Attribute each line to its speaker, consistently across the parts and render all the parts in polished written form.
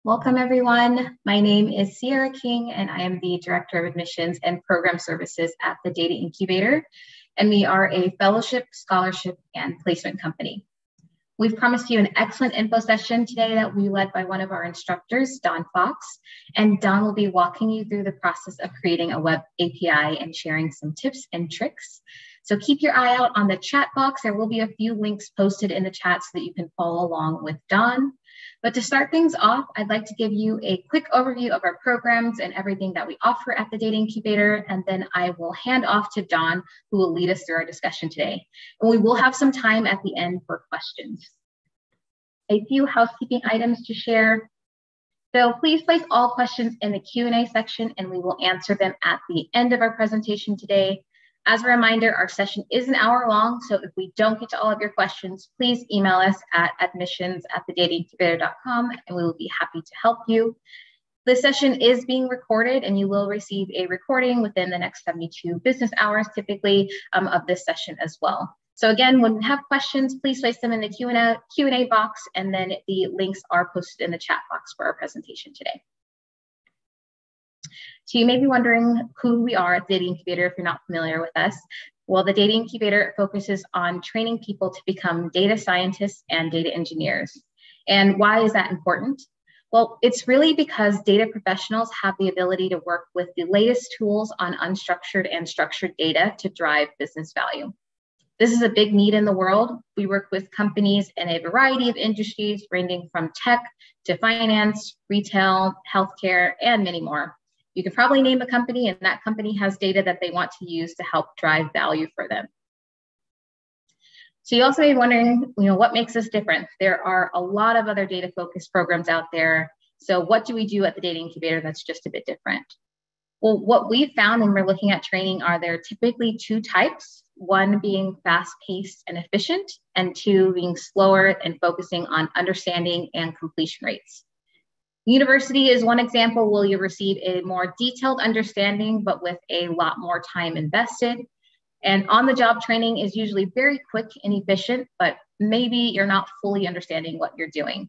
Speaker 1: Welcome everyone. My name is Sierra King and I am the Director of Admissions and Program Services at the Data Incubator. And we are a fellowship, scholarship, and placement company. We've promised you an excellent info session today that will be led by one of our instructors, Don Fox. And Don will be walking you through the process of creating a web API and sharing some tips and tricks. So keep your eye out on the chat box. There will be a few links posted in the chat so that you can follow along with Don. But to start things off, I'd like to give you a quick overview of our programs and everything that we offer at the Data Incubator, and then I will hand off to Don, who will lead us through our discussion today. And we will have some time at the end for questions. A few housekeeping items to share. So please place all questions in the Q&A section and we will answer them at the end of our presentation today. As a reminder, our session is an hour long, so if we don't get to all of your questions, please email us at admissions@thedataincubator.com and we will be happy to help you. This session is being recorded and you will receive a recording within the next 72 business hours, typically, of this session as well. So again, when you have questions, please place them in the Q&A box, and then the links are posted in the chat box for our presentation today. So you may be wondering who we are at the Data Incubator if you're not familiar with us. Well, the Data Incubator focuses on training people to become data scientists and data engineers. And why is that important? Well, it's really because data professionals have the ability to work with the latest tools on unstructured and structured data to drive business value. This is a big need in the world. We work with companies in a variety of industries ranging from tech to finance, retail, healthcare, and many more. You can probably name a company and that company has data that they want to use to help drive value for them. So you also may be wondering, what makes us different? There are a lot of other data-focused programs out there. So what do we do at the Data Incubator that's just a bit different? Well, what we've found when we're looking at training are there typically two types, one being fast-paced and efficient, and two being slower and focusing on understanding and completion rates. University is one example where you receive a more detailed understanding, but with a lot more time invested. And on-the-job training is usually very quick and efficient, but maybe you're not fully understanding what you're doing.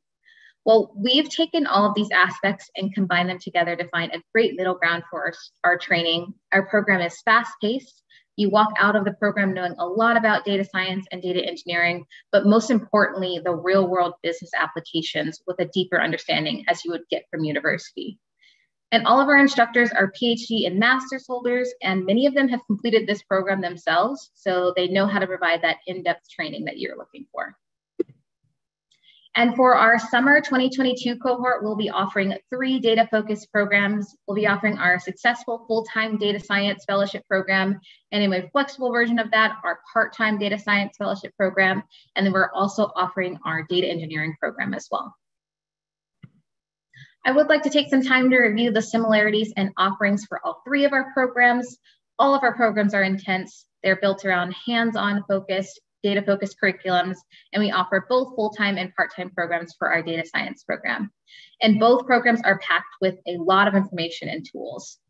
Speaker 1: Well, we've taken all of these aspects and combined them together to find a great middle ground for our training. Our program is fast-paced. You walk out of the program knowing a lot about data science and data engineering, but most importantly, the real world business applications with a deeper understanding as you would get from university. And all of our instructors are PhD and master's holders, and many of them have completed this program themselves, so they know how to provide that in-depth training that you're looking for. And for our summer 2022 cohort, we'll be offering 3 data-focused programs. We'll be offering our successful full-time data science fellowship program, and in a flexible version of that, our part-time data science fellowship program. And then we're also offering our data engineering program as well. I would like to take some time to review the similarities and offerings for all 3 of our programs. All of our programs are intense. They're built around hands-on focused, data-focused curriculums, and we offer both full-time and part-time programs for our data science program. And both programs are packed with a lot of information and tools.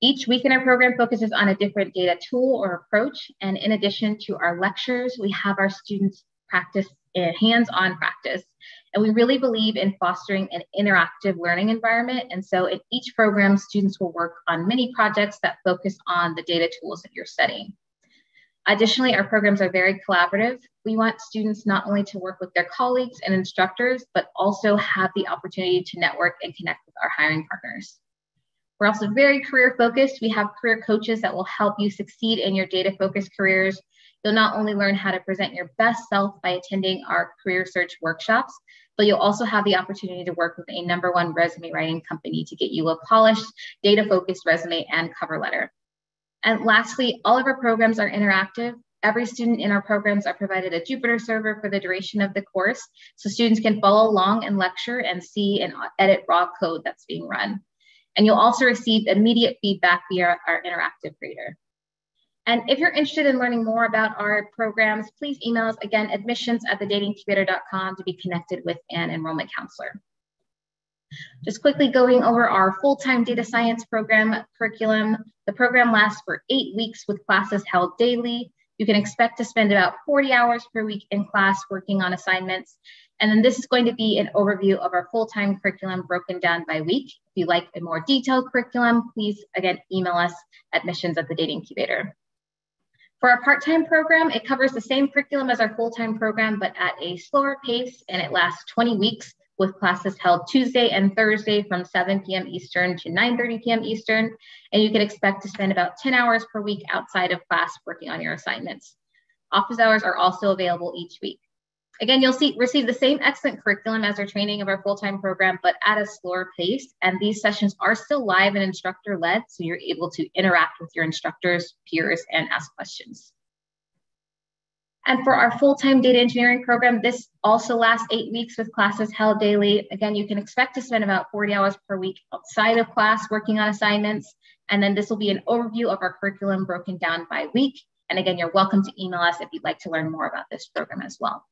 Speaker 1: Each week in our program focuses on a different data tool or approach, and in addition to our lectures, we have our students practice in hands-on practice. And we really believe in fostering an interactive learning environment, and so in each program, students will work on many projects that focus on the data tools that you're studying. Additionally, our programs are very collaborative. We want students not only to work with their colleagues and instructors, but also have the opportunity to network and connect with our hiring partners. We're also very career focused. We have career coaches that will help you succeed in your data-focused careers. You'll not only learn how to present your best self by attending our career search workshops, but you'll also have the opportunity to work with a #1 resume writing company to get you a polished, data-focused resume and cover letter. And lastly, all of our programs are interactive. Every student in our programs are provided a Jupyter server for the duration of the course, so students can follow along and lecture and see and edit raw code that's being run. And you'll also receive immediate feedback via our interactive grader. And if you're interested in learning more about our programs, please email us again, admissions@thedataincubator.com, to be connected with an enrollment counselor. Just quickly going over our full-time data science program curriculum. The program lasts for 8 weeks with classes held daily. You can expect to spend about 40 hours per week in class working on assignments. And then this is going to be an overview of our full-time curriculum broken down by week. If you'd like a more detailed curriculum, please, again, email us at missions@thedataincubator. For our part-time program, it covers the same curriculum as our full-time program, but at a slower pace, and it lasts 20 weeks with classes held Tuesday and Thursday from 7 p.m. Eastern to 9:30 p.m. Eastern. And you can expect to spend about 10 hours per week outside of class working on your assignments. Office hours are also available each week. Again, you'll receive the same excellent curriculum as our training of our full-time program, but at a slower pace. And these sessions are still live and instructor-led, so you're able to interact with your instructors, peers, and ask questions. And for our full-time data engineering program, this also lasts 8 weeks with classes held daily. Again, you can expect to spend about 40 hours per week outside of class working on assignments. And then this will be an overview of our curriculum broken down by week. And again, you're welcome to email us if you'd like to learn more about this program as well.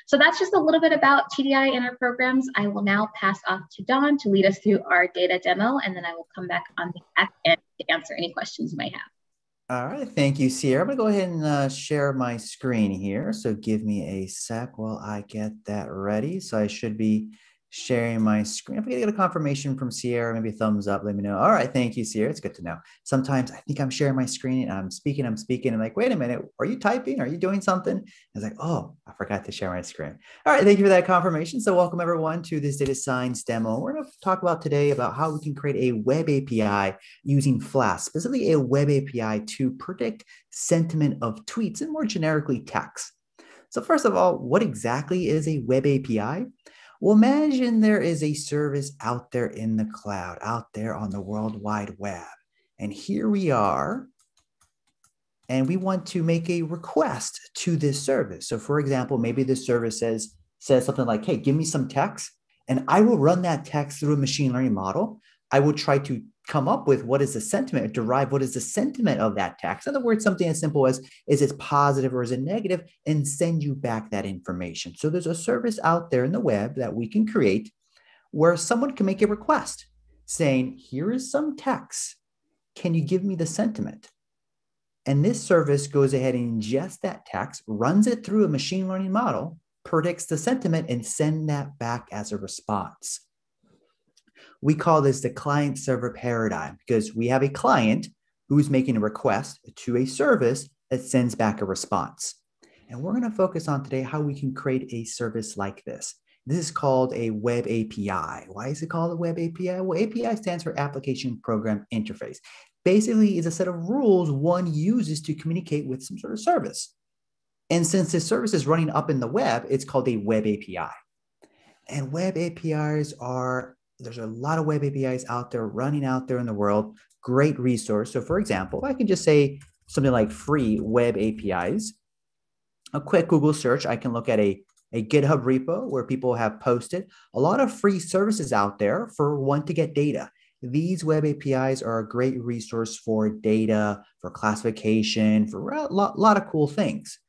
Speaker 1: So that's just a little bit about TDI and our programs. I will now pass off to Dawn to lead us through our data demo, and then I will come back on the back end to answer any questions you might have.
Speaker 2: All right, thank you, Sierra. I'm gonna go ahead and share my screen here. So give me a sec while I get that ready. So I should be sharing my screen. If I get a confirmation from Sierra, maybe a thumbs up, let me know. All right, thank you, Sierra. It's good to know. Sometimes I think I'm sharing my screen and I'm speaking. I'm like, wait a minute, are you typing? Are you doing something? I was like, oh, I forgot to share my screen. All right, thank you for that confirmation. So welcome everyone to this data science demo. We're gonna talk about today about how we can create a web API using Flask, specifically a web API to predict sentiment of tweets and more generically text. So first of all, what exactly is a web API? Well, imagine there is a service out there in the cloud, out there on the World Wide Web. And here we are, and we want to make a request to this service. So for example, maybe this service says something like, hey, give me some text, and I will run that text through a machine learning model. I will try to come up with what is the sentiment, derive what is the sentiment of that text. In other words, something as simple as, is it positive or is it negative, and send you back that information. So there's a service out there in the web that we can create where someone can make a request saying, here is some text. Can you give me the sentiment? And this service goes ahead and ingests that text, runs it through a machine learning model, predicts the sentiment, and send that back as a response. We call this the client server paradigm because we have a client who's making a request to a service that sends back a response. And we're going to focus on today how we can create a service like this. This is called a web API. Why is it called a web API? Well, API stands for Application Program Interface. Basically, it's a set of rules one uses to communicate with some sort of service. And since this service is running up in the web, it's called a web API. And web APIs there's a lot of web APIs out there running out there in the world, great resource. So for example, I can just say something like free web APIs. A quick Google search, I can look at a GitHub repo where people have posted a lot of free services out there for one to get data. These web APIs are a great resource for data, for classification, for a lot of cool things.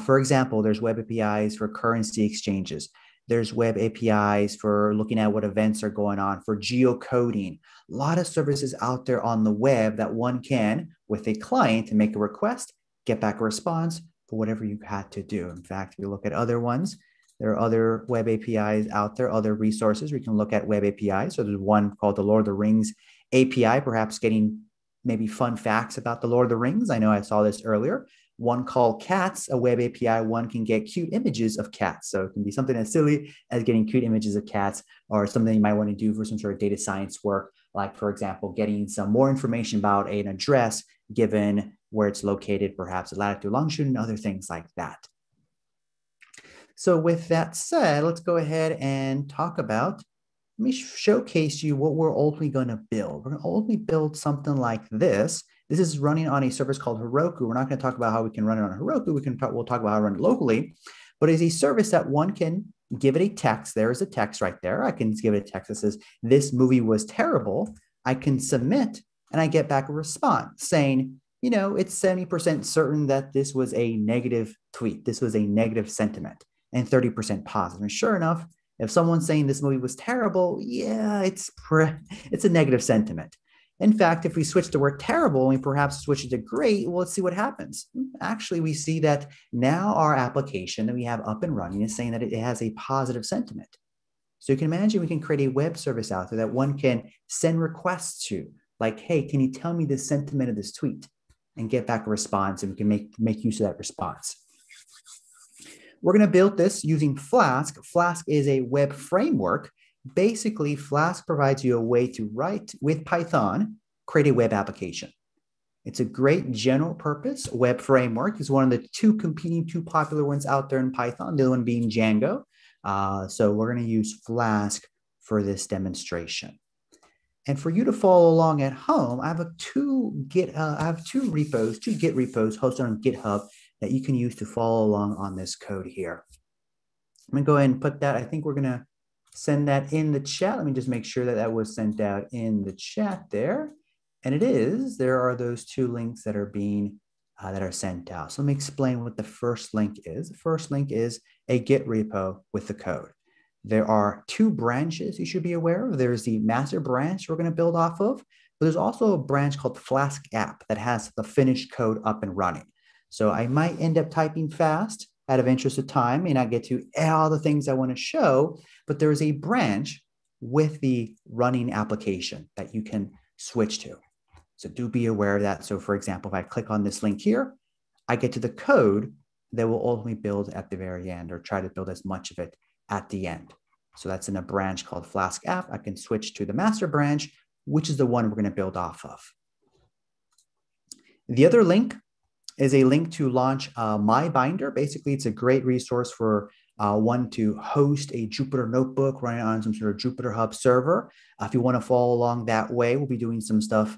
Speaker 2: For example, there's web APIs for currency exchanges. There's web APIs for looking at what events are going on, for geocoding. A lot of services out there on the web that one can, with a client, make a request, get back a response for whatever you had to do. In fact, if you look at other ones, there are other web APIs out there, other resources we can look at web APIs. So there's one called the Lord of the Rings API, perhaps getting maybe fun facts about the Lord of the Rings. I know I saw this earlier. One called Cats, a web API, one can get cute images of cats. So it can be something as silly as getting cute images of cats, or something you might want to do for some sort of data science work, like, for example, getting some more information about an address given where it's located, perhaps latitude, longitude, and other things like that. So with that said, let's go ahead and talk about, let me showcase you what we're ultimately going to build. We're going to ultimately build something like this. This is running on a service called Heroku. We're not going to talk about how we can run it on Heroku. We'll talk about how to run it locally, but it's a service that one can give it a text. There is a text right there. I can give it a text that says, this movie was terrible. I can submit and I get back a response saying, you know, it's 70% certain that this was a negative tweet. This was a negative sentiment, and 30% positive. And sure enough, if someone's saying this movie was terrible, yeah, it's a negative sentiment. In fact, if we switch the word terrible and we perhaps switch it to great, well, let's see what happens. Actually, we see that now our application that we have up and running is saying that it has a positive sentiment. So you can imagine we can create a web service out there that one can send requests to, like, hey, can you tell me the sentiment of this tweet? And get back a response, and we can make use of that response. We're going to build this using Flask. Flask is a web framework. Basically, Flask provides you a way to write with Python, create a web application. It's a great general purpose web framework. It's one of the two popular ones out there in Python, the other one being Django. So we're going to use Flask for this demonstration. And for you to follow along at home, I have two Git repos hosted on GitHub that you can use to follow along on this code here. I'm going to go ahead and put that. I think we're going to send that in the chat. Let me just make sure that that was sent out in the chat there. And it is. There are those two links that are being that are sent out. So let me explain what the first link is. The first link is a Git repo with the code. There are two branches you should be aware of. There's the master branch we're going to build off of, but there's also a branch called Flask app that has the finished code up and running. So I might end up typing fast out of interest of time, may not get to all the things I want to show, but there is a branch with the running application that you can switch to. So do be aware of that. So for example, if I click on this link here, I get to the code that will ultimately build at the very end, or try to build as much of it at the end. So that's in a branch called Flask app. I can switch to the master branch, which is the one we're going to build off of. The other link is a link to launch MyBinder. Basically, it's a great resource for one to host a Jupyter notebook running on some sort of Jupyter Hub server. If you want to follow along that way, we'll be doing some stuff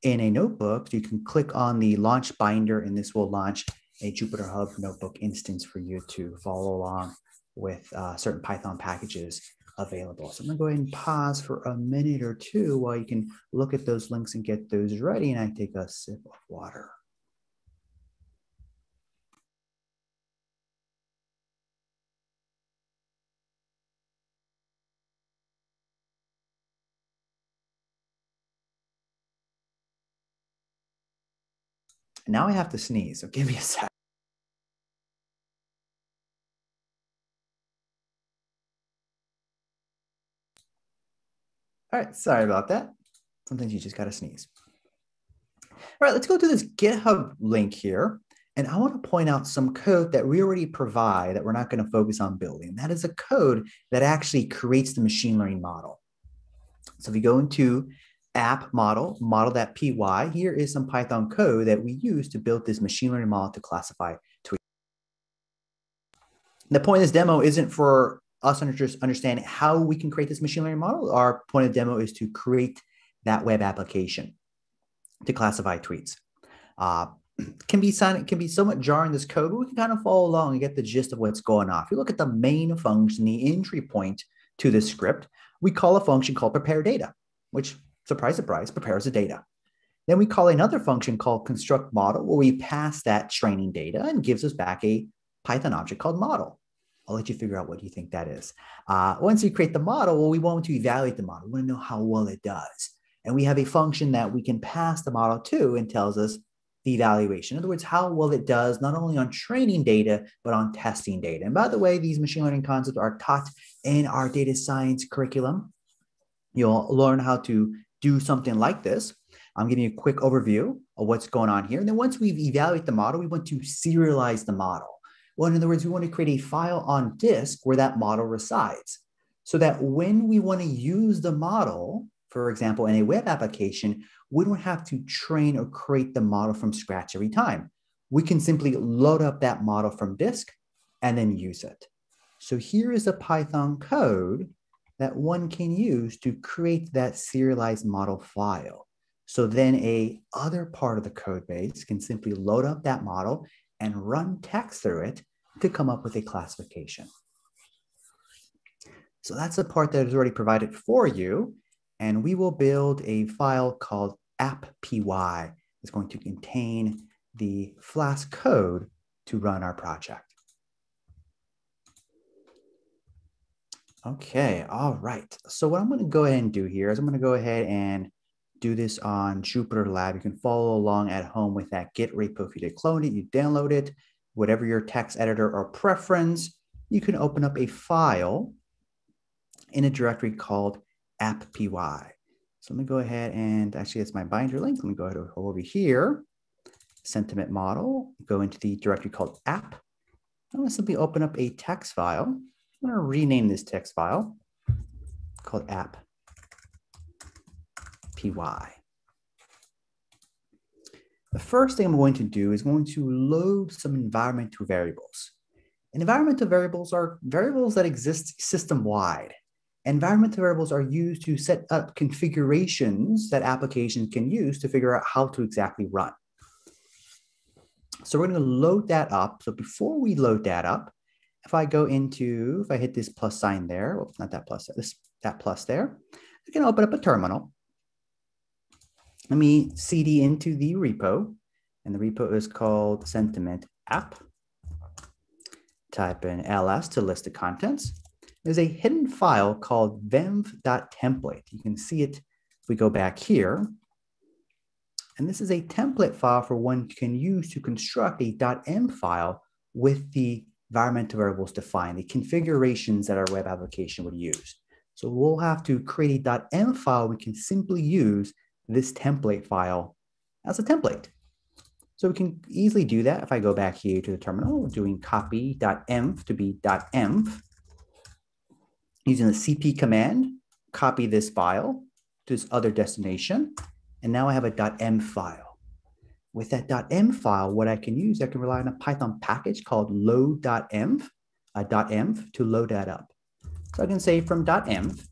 Speaker 2: in a notebook. So you can click on the launch binder, and this will launch a Jupyter Hub notebook instance for you to follow along with certain Python packages available. So I'm going to go ahead and pause for a minute or two while you can look at those links and get those ready. And I take a sip of water. Now I have to sneeze, so give me a sec. All right, sorry about that. Sometimes you just gotta sneeze. All right, let's go to this GitHub link here. And I want to point out some code that we already provide that we're not going to focus on building. That is a code that actually creates the machine learning model. So if we go into app model, model.py, here is some Python code that we use to build this machine learning model to classify tweets. The point of this demo isn't for us to understand how we can create this machine learning model. Our point of the demo is to create that web application to classify tweets. Can be somewhat jarring, this code, but we can kind of follow along and get the gist of what's going on. If you look at the main function, the entry point to this script, we call a function called prepare data, which, surprise, surprise, prepares the data. Then we call another function called construct model, where we pass that training data and gives us back a Python object called model. I'll let you figure out what you think that is. Once we create the model, well, we want to evaluate the model. We want to know how well it does. And we have a function that we can pass the model to and tells us the evaluation. In other words, how well it does, not only on training data, but on testing data. And by the way, these machine learning concepts are taught in our data science curriculum. You'll learn how to do something like this. I'm giving you a quick overview of what's going on here. And then once we've evaluated the model, we want to serialize the model. Well, in other words, we want to create a file on disk where that model resides, so that when we want to use the model, for example, in a web application, we don't have to train or create the model from scratch every time. We can simply load up that model from disk and then use it. So here is a Python code that one can use to create that serialized model file. So then a other part of the code base can simply load up that model and run text through it to come up with a classification. So that's the part that is already provided for you. And we will build a file called app.py. It's going to contain the Flask code to run our project. Okay, all right. So what I'm going to go ahead and do here is I'm going to go ahead and do this on JupyterLab. You can follow along at home with that Git repo. If you did clone it, you download it, whatever your text editor or preference, you can open up a file in a directory called app.py. So let me go ahead and actually it's my binder link. Let me go ahead and go over here, sentiment model, go into the directory called app. I'm going to simply open up a text file. I'm going to rename this text file called app.py. The first thing I'm going to do is going to load some environmental variables. And environmental variables are variables that exist system-wide. Environmental variables are used to set up configurations that applications can use to figure out how to exactly run. So we're going to load that up. So before we load that up, if I hit this plus sign there, well, not that plus, that plus there, I can open up a terminal. Let me cd into the repo, and the repo is called sentiment app. Type in ls to list the contents. There's a hidden file called venv.template. You can see it if we go back here. And this is a template file for one can use to construct a .m file with the environmental variables defined, the configurations that our web application would use. So we'll have to create a .m file. We can simply use this template file as a template. So we can easily do that. If I go back here to the terminal, doing copy.env to be .env, using the cp command, copy this file to this other destination, and now I have a .m file. With that .m file, what I can use, I can rely on a Python package called load.env, .env to load that up. So I can say from .env,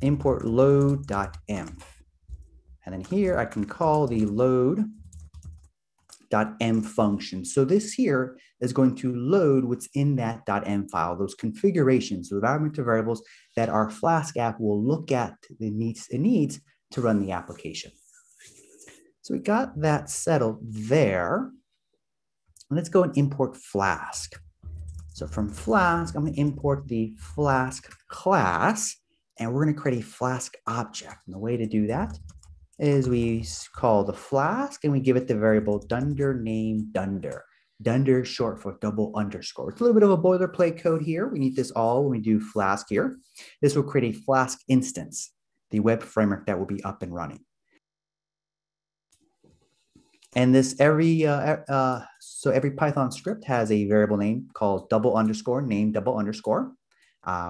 Speaker 2: import load.env. And then here I can call the load.m function. So this here is going to load what's in that .m file, those configurations, the environmental variables that our Flask app will look at the needs to run the application. So we got that settled there. Let's go and import Flask. So from Flask, I'm going to import the Flask class, and we're going to create a Flask object. And the way to do that is we call the Flask and we give it the variable dunder name dunder. Dunder short for double underscore. It's a little bit of a boilerplate code here. We need this all when we do Flask here. This will create a Flask instance, the web framework that will be up and running. And this every Python script has a variable name called double underscore name double underscore,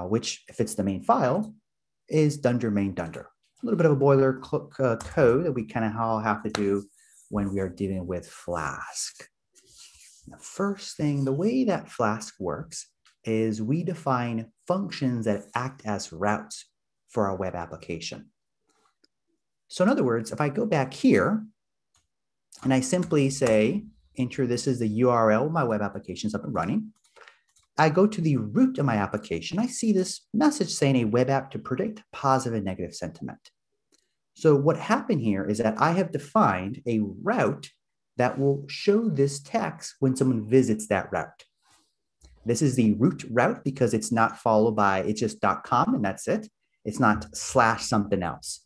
Speaker 2: which if it's the main file is dunder main dunder. A little bit of a boiler code that we kind of all have to do when we are dealing with Flask. The first thing, the way that Flask works is we define functions that act as routes for our web application. So in other words, if I go back here and I simply say, enter this is the URL of my web application is up and running, I go to the root of my application, I see this message saying a web app to predict positive and negative sentiment. So what happened here is that I have defined a route that will show this text when someone visits that route. This is the root route because it's not followed by, it's just .com and that's it. It's not / something else.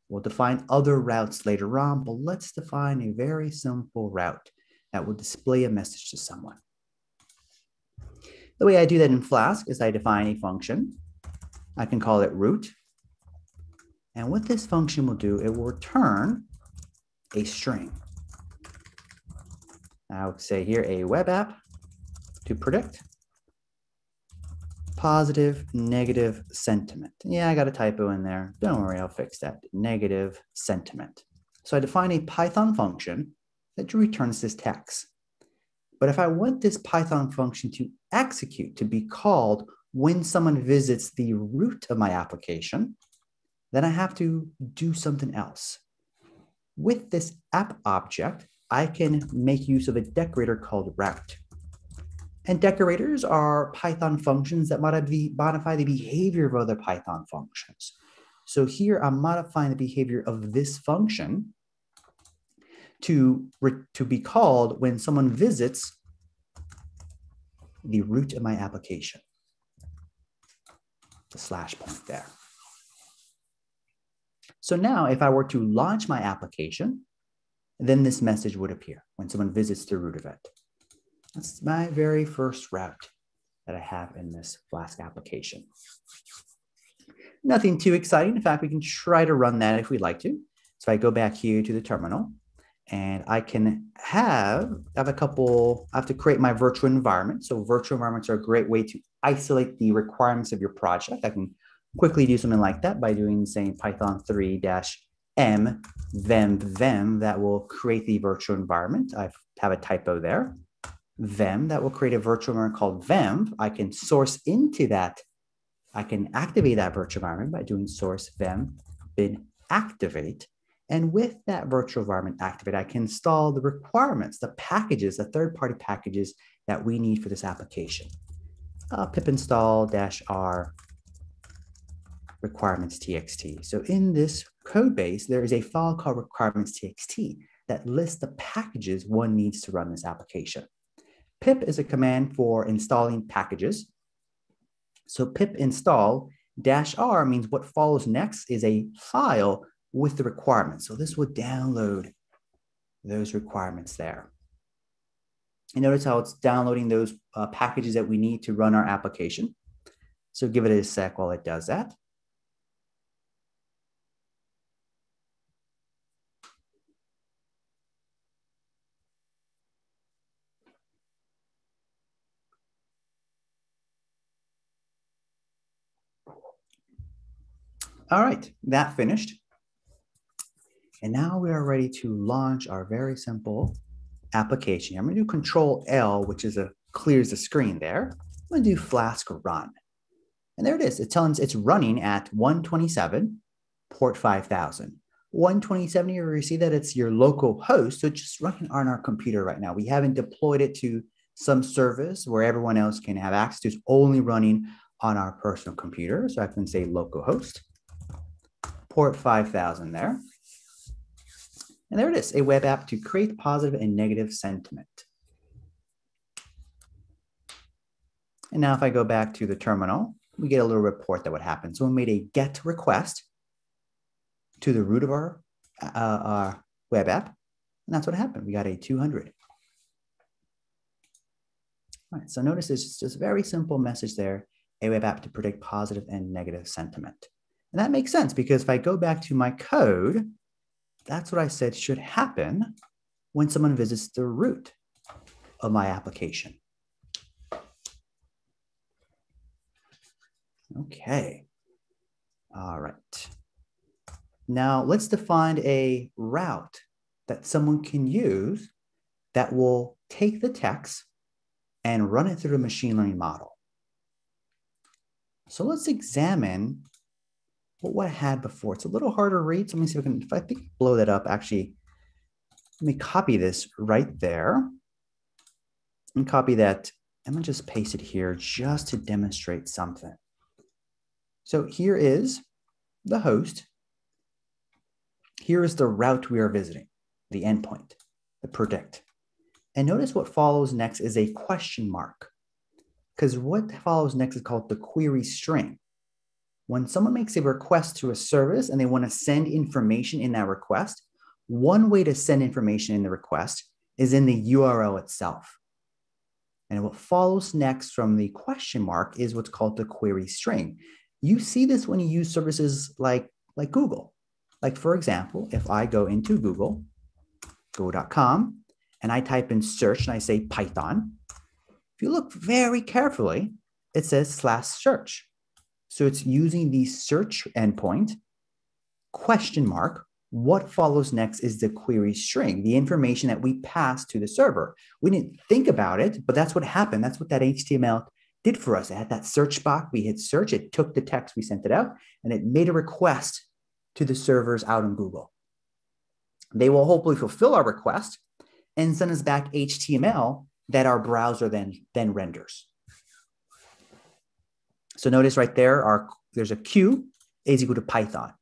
Speaker 2: We'll define other routes later on, but let's define a very simple route that will display a message to someone. The way I do that in Flask is I define a function. I can call it root. And what this function will do, it will return a string. I would say here a web app to predict positive, negative sentiment. Yeah, I got a typo in there. Don't worry, I'll fix that. Negative sentiment. So I define a Python function that returns this text. But if I want this Python function to execute, to be called when someone visits the root of my application, then I have to do something else. With this app object, I can make use of a decorator called route. And decorators are Python functions that modify the behavior of other Python functions. So here I'm modifying the behavior of this function to be called when someone visits the root of my application. The / point there. So now if I were to launch my application, then this message would appear when someone visits the root event. That's my very first route that I have in this Flask application. Nothing too exciting. In fact, we can try to run that if we'd like to. So I go back here to the terminal and I can have I have to create my virtual environment. So virtual environments are a great way to isolate the requirements of your project. I can quickly do something like that by doing, say, Python 3-m vem that will create the virtual environment. I have a typo there. Vem that will create a virtual environment called vem. I can source into that. I can activate that virtual environment by doing source vem bin activate. And with that virtual environment activate, I can install the requirements, the packages, the third-party packages that we need for this application. Pip install -r requirements.txt. So in this code base, there is a file called requirements.txt that lists the packages one needs to run this application. Pip is a command for installing packages. So pip install -r means what follows next is a file with the requirements. So this would download those requirements there. And notice how it's downloading those packages that we need to run our application. So give it a sec while it does that. All right, that finished. And now we are ready to launch our very simple application. I'm going to do Control L, which is clears the screen there. I'm going to do Flask run. And there it is. It's running at 127, port 5000. 127, you see that it's your local host. So it's just running on our computer right now. We haven't deployed it to some service where everyone else can have access to. It's only running on our personal computer. So I can say localhost, port 5000 there. And there it is, a web app to create positive and negative sentiment. And now if I go back to the terminal, we get a little report that would happen. Someone made a GET request to the root of our web app. And that's what happened. We got a 200. All right, so notice it's just a very simple message there, a web app to predict positive and negative sentiment. And that makes sense because if I go back to my code, that's what I said should happen when someone visits the root of my application. Okay. All right. Now let's define a route that someone can use that will take the text and run it through a machine learning model. So let's examine what I had before. It's a little harder to read. So let me see if I can blow that up. Actually, let me copy this right there and copy that. I'm going to just paste it here just to demonstrate something. So here is the host. Here is the route we are visiting, the endpoint, the predict. And notice what follows next is a question mark, because what follows next is called the query string. When someone makes a request to a service and they want to send information in that request, one way to send information in the request is in the URL itself. And what follows next from the question mark is what's called the query string. You see this when you use services like Google. Like for example, if I go into Google, go.com, and I type in search and I say Python, if you look very carefully, it says /search. So it's using the search endpoint, question mark. What follows next is the query string, the information that we pass to the server. We didn't think about it, but that's what happened. That's what that HTML did for us. It had that search box. We hit search. It took the text. We sent it out, and it made a request to the servers out in Google. They will hopefully fulfill our request and send us back HTML that our browser then renders. So notice right there, there's a Q is equal to Python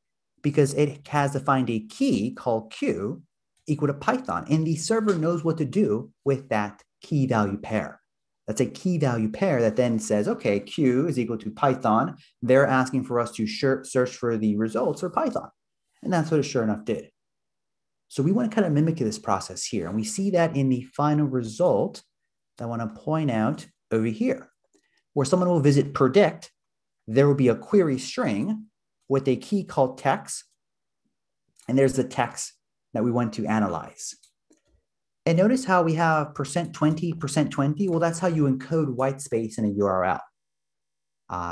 Speaker 2: because it has defined a key called Q equal to Python. And the server knows what to do with that key value pair. That's a key value pair that then says, okay, Q is equal to Python. They're asking for us to search for the results for Python. And that's what it sure enough did. So we want to kind of mimic this process here. And we see that in the final result that I want to point out over here, where someone will visit predict, there will be a query string with a key called text. And there's the text that we want to analyze. And notice how we have %20, %20. Well, that's how you encode white space in a URL.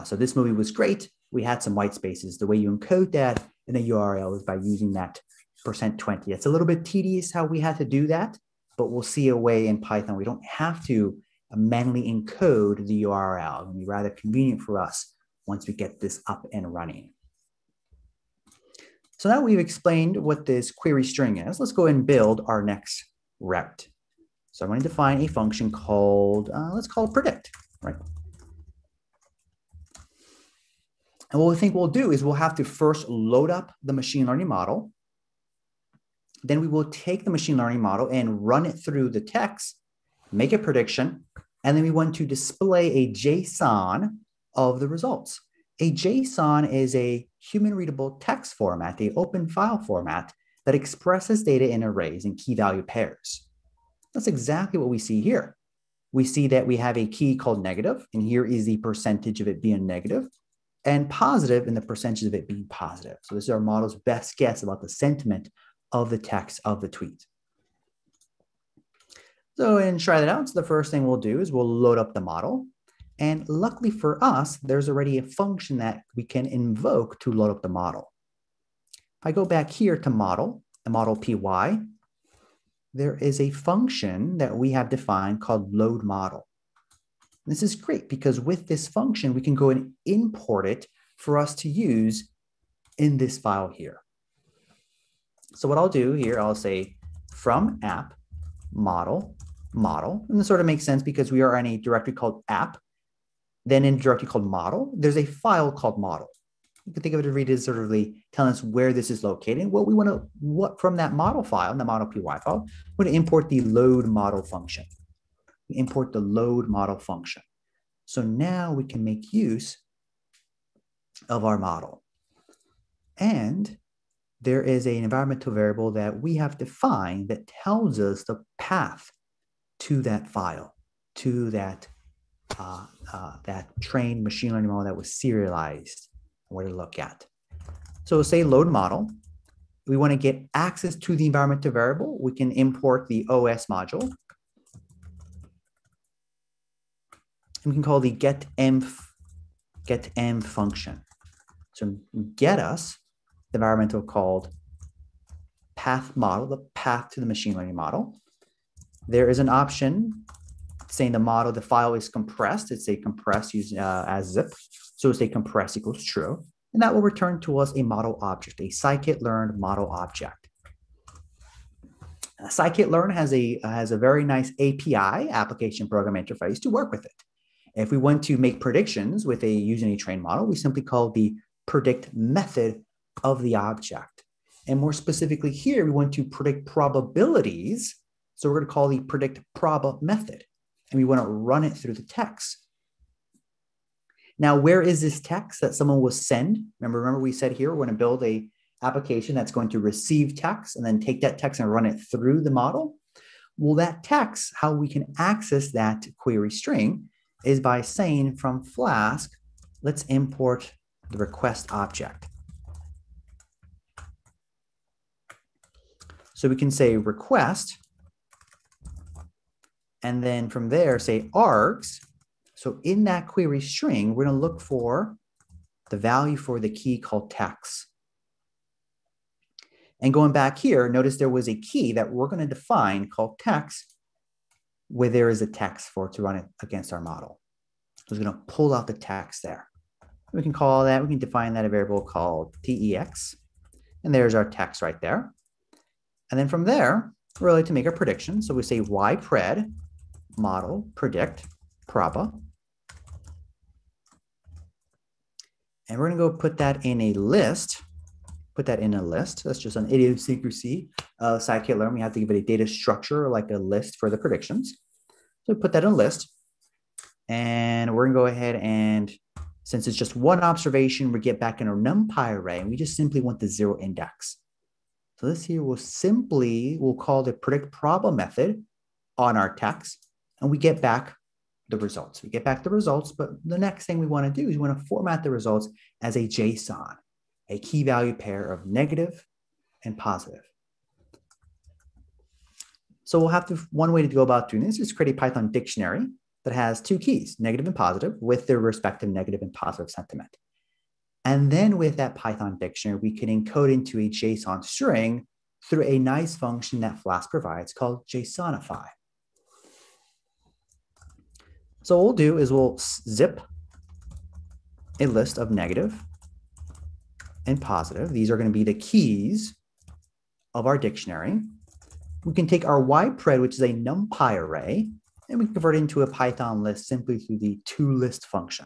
Speaker 2: So this movie was great. We had some white spaces. The way you encode that in a URL is by using that %20. It's a little bit tedious how we had to do that, but we'll see a way in Python. We don't have to manually encode the URL. It'll be rather convenient for us once we get this up and running. So now we've explained what this query string is. Let's go and build our next route. So I'm going to define a function called, let's call it predict, right? And what we think we'll do is we'll have to first load up the machine learning model. Then we will take the machine learning model and run it through the text, make a prediction, and then we want to display a JSON of the results. A JSON is a human readable text format, the open file format that expresses data in arrays and key value pairs. That's exactly what we see here. We see that we have a key called negative, and here is the percentage of it being negative, and positive and the percentage of it being positive. So this is our model's best guess about the sentiment of the text of the tweet. So and try that out. So the first thing we'll do is we'll load up the model. And luckily for us, there's already a function that we can invoke to load up the model. If I go back here to model, the model py, there is a function that we have defined called load model. This is great because with this function, we can go and import it for us to use in this file here. So what I'll do here, I'll say from app model, and this sort of makes sense because we are in a directory called app. Then in a directory called model, there's a file called model. You can think of it as sort of telling us where this is located. Well, we want to, from that model file, the model py file, we want to import the load model function. We import the load model function. So now we can make use of our model. And there is an environmental variable that we have defined that tells us the path to that file, to that trained machine learning model that was serialized, where to look at. So we'll say load model. We want to get access to the environmental variable. We can import the OS module. And we can call the getenv function. So get us the environmental called path model, the path to the machine learning model. There is an option saying the model, the file is compressed. It's a compress used as zip. So it's a compress equals true. And that will return to us a model object, a scikit-learn model object. Scikit-learn has a very nice API, application program interface, to work with it. If we want to make predictions with using a trained model, we simply call the predict method of the object. And more specifically here, we want to predict probabilities. So we're going to call the predict prob method. And we want to run it through the text. Now, where is this text that someone will send? Remember we said here, we're going to build an application that's going to receive text and then take that text and run it through the model. Well, that text, how we can access that query string is by saying from Flask, let's import the request object. So we can say request, and then from there say args. So in that query string, we're going to look for the value for the key called text. And going back here, notice there was a key that we're going to define called text, where there is a text for it to run it against our model. So it's going to pull out the text there. We can call that, we can define that a variable called tex. And there's our text right there. And then from there, we're ready to make a prediction. So we say ypred model predict proba. And we're going to go put that in a list. That's just an idiosyncrasy of scikit-learn. We have to give it a data structure like a list for the predictions. So put that in a list. And we're going to go ahead and, since it's just one observation, we get back in our NumPy array, and we just simply want the 0 index. So this here we'll call the predict problem method on our text, and we get back the results. We get back the results, but the next thing we want to do is we want to format the results as a JSON, a key value pair of negative and positive. So we'll have to, one way to go about doing this is create a Python dictionary that has two keys, negative and positive, with their respective negative and positive sentiment. And then with that Python dictionary, we can encode into a JSON string through a nice function that Flask provides called JSONify. So what we'll do is we'll zip a list of negative and positive. These are going to be the keys of our dictionary. We can take our ypred, which is a NumPy array, and we can convert it into a Python list simply through the toList function.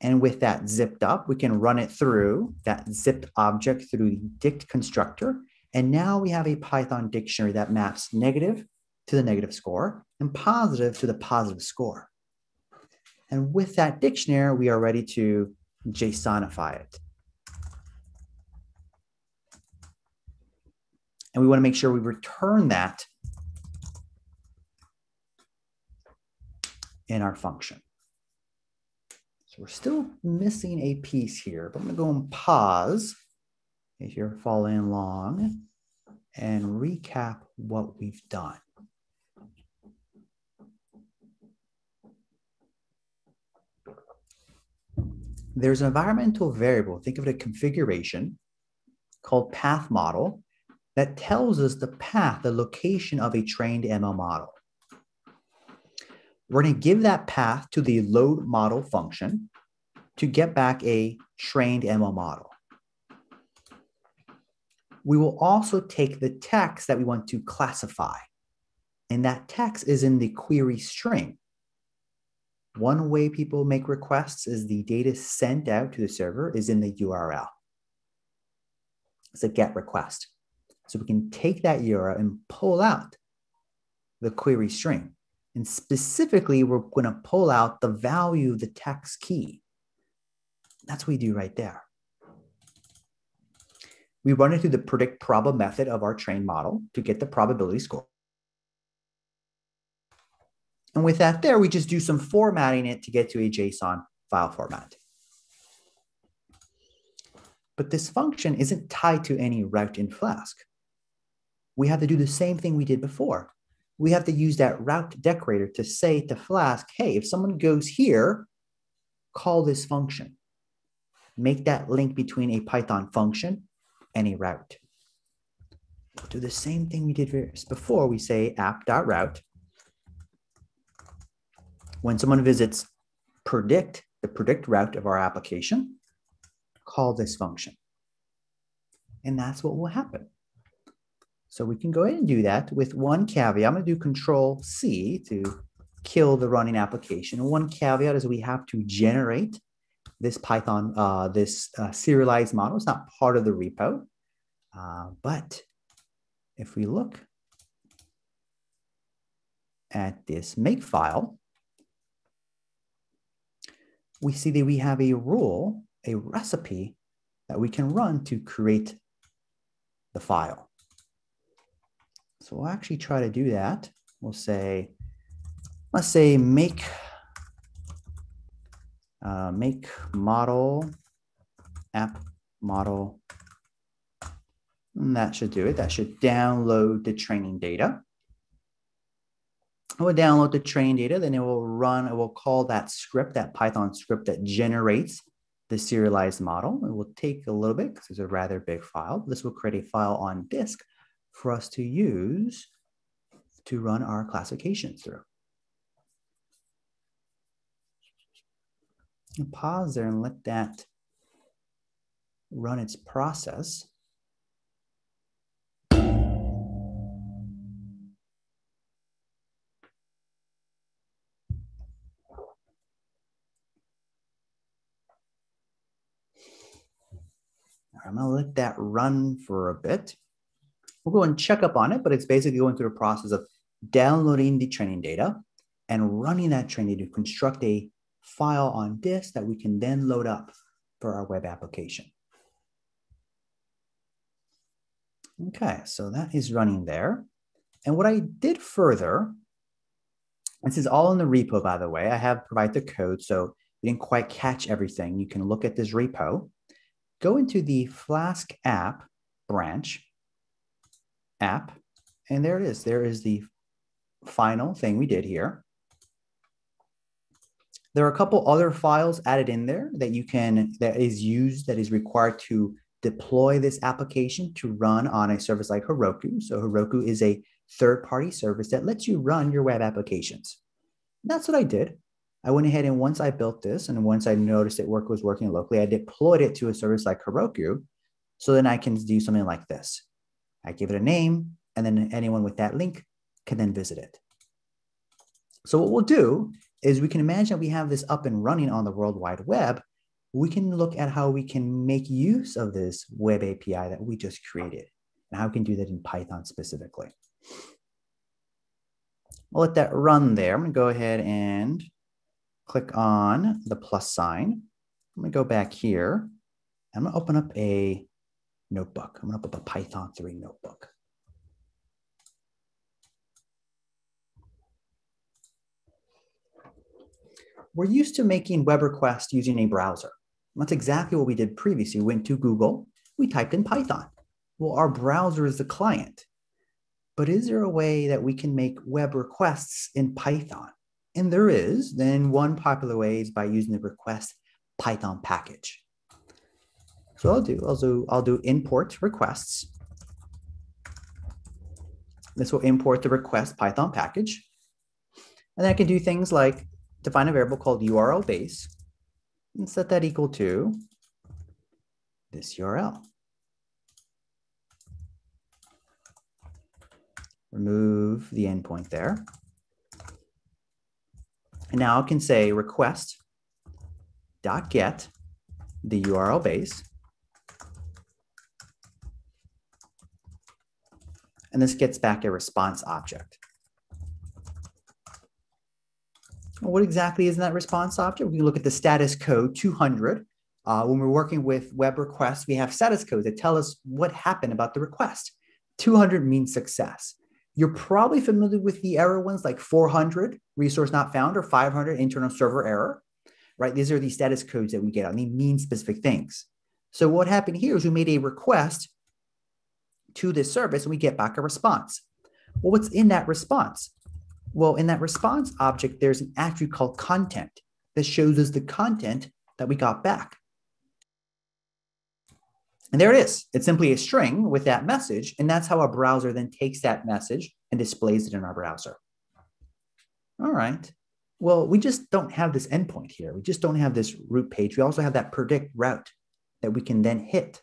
Speaker 2: And with that zipped up, we can run it through that zipped object through the dict constructor. And now we have a Python dictionary that maps negative to the negative score and positive to the positive score. And with that dictionary, we are ready to JSONify it. And we want to make sure we return that in our function. So we're still missing a piece here, but I'm going to go and pause if you're following along and recap what we've done. There's an environmental variable, think of it a configuration called path model that tells us the path, the location of a trained ML model. We're going to give that path to the load model function to get back a trained ML model. We will also take the text that we want to classify, and that text is in the query string. One way people make requests is the data sent out to the server is in the URL. It's a GET request. So we can take that URL and pull out the query string. And specifically, we're going to pull out the value of the text key. That's what we do right there. We run it through the predict problem method of our trained model to get the probability score. And with that there, we just do some formatting it to get to a JSON file format. But this function isn't tied to any route in Flask. We have to do the same thing we did before. We have to use that route decorator to say to Flask, hey, if someone goes here, call this function. Make that link between a Python function and a route. We'll do the same thing we did before. We say app.route. When someone visits predict, the predict route of our application, call this function. And that's what will happen. So we can go ahead and do that with one caveat. I'm going to do Control-C to kill the running application. And one caveat is we have to generate this Python, serialized model. It's not part of the repo. But if we look at this makefile, we see that we have a rule, a recipe that we can run to create the file. So we'll actually try to do that. We'll say, let's say make model app model. And that should do it. That should download the training data. It will download the training data, then it will run, it will call that script, that Python script that generates the serialized model. It will take a little bit because it's a rather big file. This will create a file on disk for us to use to run our classifications through. And pause there and let that run its process. I'm going to let that run for a bit. We'll go and check up on it, but it's basically going through the process of downloading the training data and running that training to construct a file on disk that we can then load up for our web application. Okay, so that is running there. And what I did further, this is all in the repo, by the way. I have provided the code, so you didn't quite catch everything. You can look at this repo. Go into the Flask app branch, app, and there it is. There is the final thing we did here. There are a couple other files added in there that that is required to deploy this application to run on a service like Heroku. So Heroku is a third-party service that lets you run your web applications. And that's what I did. I went ahead and once I built this and once I noticed that work was working locally, I deployed it to a service like Heroku. So then I can do something like this. I give it a name, and then anyone with that link can then visit it. So what we'll do is we can imagine we have this up and running on the World Wide Web. We can look at how we can make use of this web API that we just created and how we can do that in Python specifically. I'll let that run there. I'm going to go ahead and click on the plus sign. I'm going to go back here. I'm going to open up a notebook. I'm going to open up a Python 3 notebook. We're used to making web requests using a browser. That's exactly what we did previously. We went to Google, we typed in Python. Well, our browser is the client. But is there a way that we can make web requests in Python? And there is. Then one popular way is by using the request Python package. So I'll do import requests. This will import the request Python package. And then I can do things like define a variable called URL base and set that equal to this URL. Remove the endpoint there. And now I can say request.get the URL base. And this gets back a response object. What exactly is that response object? We look at the status code 200. When we're working with web requests, we have status codes that tell us what happened about the request. 200 means success. You're probably familiar with the error ones like 400, resource not found, or 500, internal server error, right? These are the status codes that we get on. They mean specific things. So what happened here is we made a request to this service and we get back a response. Well, what's in that response? Well, in that response object, there's an attribute called content that shows us the content that we got back. And there it is. It's simply a string with that message. And that's how our browser then takes that message and displays it in our browser. All right. Well, we just don't have this endpoint here. We just don't have this root page. We also have that predict route that we can then hit.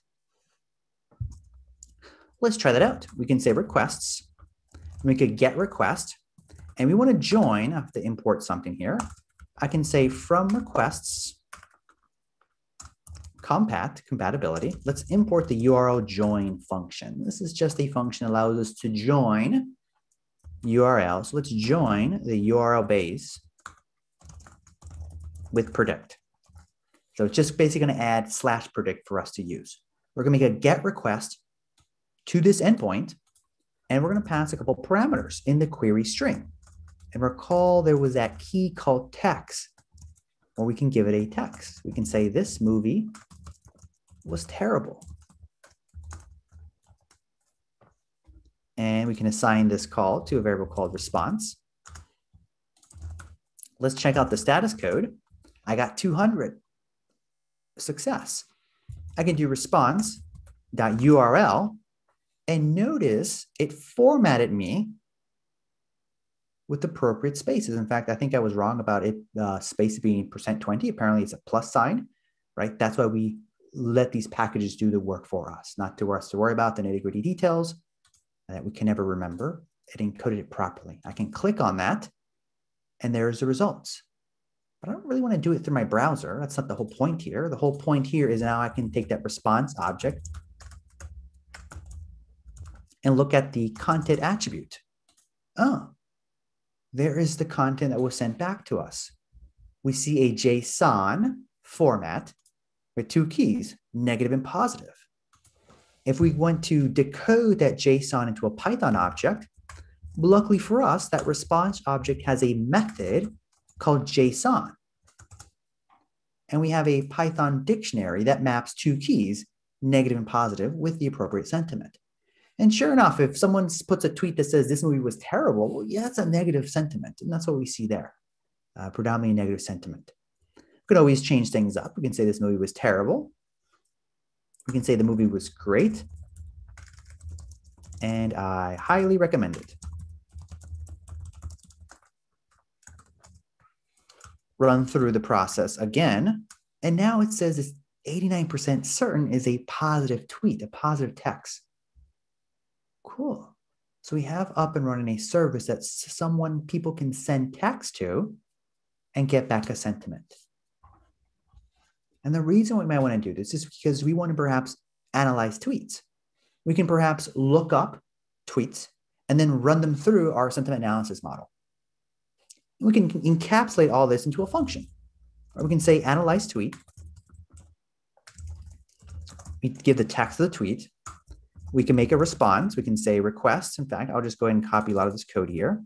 Speaker 2: Let's try that out. We can say requests. We could get request. And we want to join, I have to import something here. I can say from requests, compatibility. Let's import the URL join function. This is just a function that allows us to join URL. So let's join the URL base with predict. So it's just basically going to add /predict for us to use. We're going to make a get request to this endpoint, and we're going to pass a couple parameters in the query string. And recall there was that key called text, where we can give it a text. We can say this movie was terrible. And we can assign this call to a variable called response. Let's check out the status code. I got 200. Success. I can do response.url, and notice it formatted me with appropriate spaces. In fact, I think I was wrong about it, space being %20. Apparently it's a plus sign, right? That's why we let these packages do the work for us, not to us to worry about the nitty-gritty details that we can never remember. It encoded it properly. I can click on that, and there's the results. But I don't really want to do it through my browser. That's not the whole point here. The whole point here is now I can take that response object and look at the content attribute. Oh, there is the content that was sent back to us. We see a JSON format with two keys, negative and positive. If we want to decode that JSON into a Python object, luckily for us, that response object has a method called JSON. And we have a Python dictionary that maps two keys, negative and positive, with the appropriate sentiment. And sure enough, if someone puts a tweet that says this movie was terrible, well, yeah, that's a negative sentiment. And that's what we see there, predominantly negative sentiment. We can always change things up. We can say this movie was terrible. We can say the movie was great. And I highly recommend it. Run through the process again. And now it says it's 89% certain is a positive tweet, a positive text. Cool. So we have up and running a service that people can send text to and get back a sentiment. And the reason we might want to do this is because we want to perhaps analyze tweets. We can perhaps look up tweets and then run them through our sentiment analysis model. We can encapsulate all this into a function. Or we can say analyze tweet. We give the text of the tweet. We can make a response. We can say request. In fact, I'll just go ahead and copy a lot of this code here.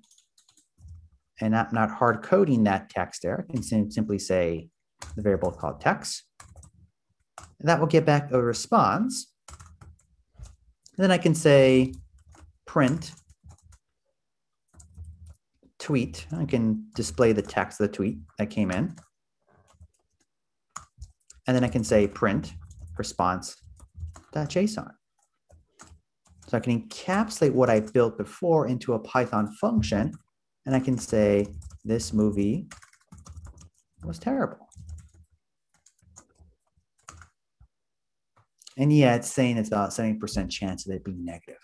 Speaker 2: And I'm not hard coding that text there. I can simply say the variable called text. And that will get back a response. And then I can say print tweet. I can display the text of the tweet that came in. And then I can say print response.json. So I can encapsulate what I built before into a Python function, and I can say this movie was terrible. And yeah, it's saying it's about 70% chance of it being negative.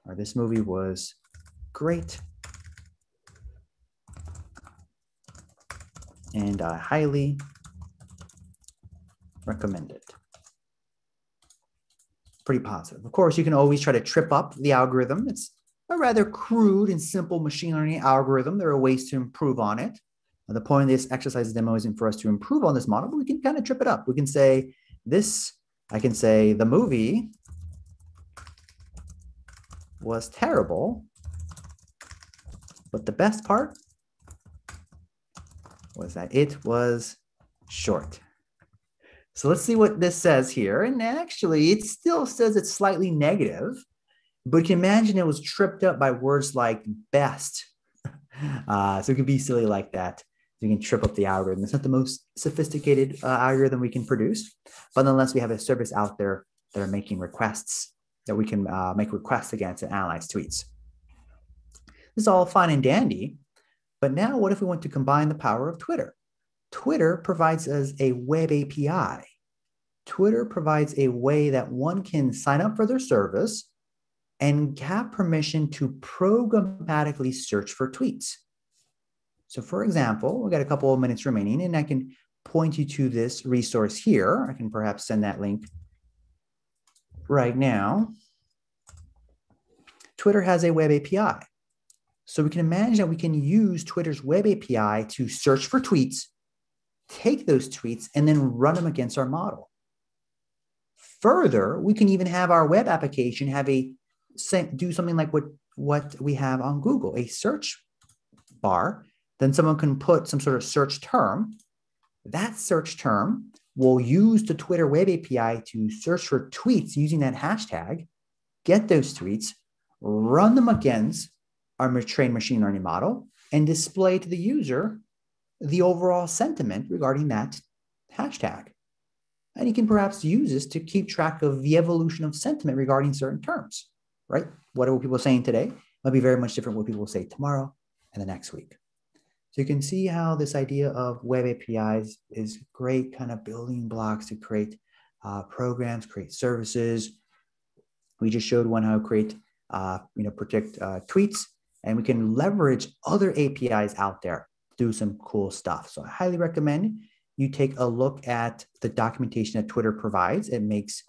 Speaker 2: Or this movie was great. And I highly recommend it. Pretty positive. Of course, you can always try to trip up the algorithm. It's a rather crude and simple machine learning algorithm. There are ways to improve on it. The point of this exercise demo isn't for us to improve on this model, but we can kind of trip it up. We can say this, I can say the movie was terrible, but the best part was that it was short. So let's see what this says here. And actually, it still says it's slightly negative, but you can imagine it was tripped up by words like best. So it could be silly like that. You can trip up the algorithm. It's not the most sophisticated algorithm we can produce, but nonetheless, we have a service out there that are making requests that we can make requests against and analyze tweets. This is all fine and dandy, but now what if we want to combine the power of Twitter? Twitter provides us a web API. Twitter provides a way that one can sign up for their service and have permission to programmatically search for tweets. So for example, we've got a couple of minutes remaining, and I can point you to this resource here. I can perhaps send that link right now. Twitter has a web API. So we can imagine that we can use Twitter's web API to search for tweets, take those tweets, and then run them against our model. Further, we can even have our web application do something like what we have on Google, a search bar. Then someone can put some sort of search term. That search term will use the Twitter web API to search for tweets using that hashtag, get those tweets, run them against our trained machine learning model, and display to the user the overall sentiment regarding that hashtag. And you can perhaps use this to keep track of the evolution of sentiment regarding certain terms, right? What are people saying today might be very much different what people will say tomorrow and the next week. So you can see how this idea of web APIs is great kind of building blocks to create programs, create services. We just showed one how to create, predict tweets, and we can leverage other APIs out there to do some cool stuff. So I highly recommend you take a look at the documentation that Twitter provides. It makes